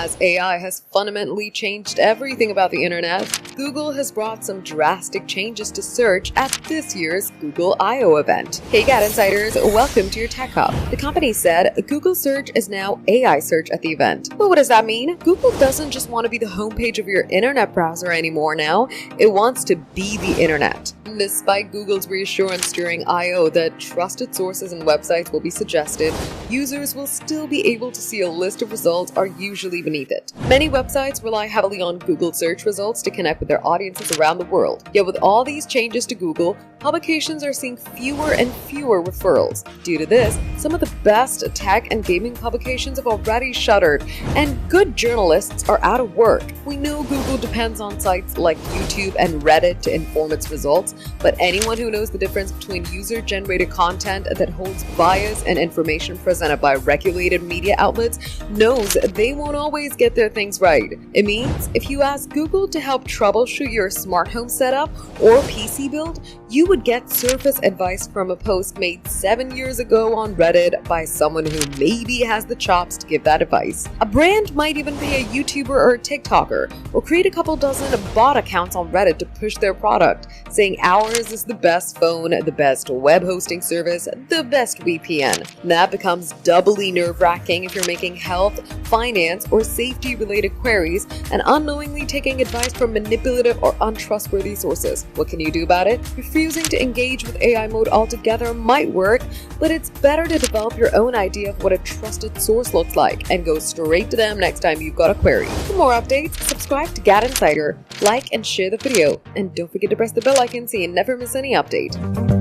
As AI has fundamentally changed everything about the internet, Google has brought some drastic changes to search at this year's Google I/O event. Hey GadInsiders, welcome to your Tech Hub. The company said Google Search is now AI search at the event. But what does that mean? Google doesn't just want to be the homepage of your internet browser anymore now, it wants to be the internet. Despite Google's reassurance during I/O that trusted sources and websites will be suggested, users will still be able to see a list of results are usually beneath it. Many websites rely heavily on Google search results to connect with their audiences around the world. Yet with all these changes to Google, publications are seeing fewer and fewer referrals. Due to this, some of the best tech and gaming publications have already shuttered, and good journalists are out of work. We know Google depends on sites like YouTube and Reddit to inform its results, but anyone who knows the difference between user-generated content that holds bias and information presented by regulated media outlets knows they won't always get their things right. It means if you ask Google to help troubleshoot your smart home setup or PC build, you would get surface advice from a post made 7 years ago on Reddit by someone who maybe has the chops to give that advice. A brand might even pay a YouTuber or a TikToker or create a couple dozen bot accounts on Reddit to push their product, saying ours is the best phone, the best web hosting service, the best VPN. That becomes doubly nerve-wracking if you're making health, finance, or safety-related queries and unknowingly taking advice from manipulative or untrustworthy sources. What can you do about it? Refusing to engage with AI mode altogether might work, but it's better to develop your own idea of what a trusted source looks like and go straight to them next time you've got a query. For more updates, subscribe to GadInsider, like and share the video, and don't forget to press the bell icon so you never miss any update.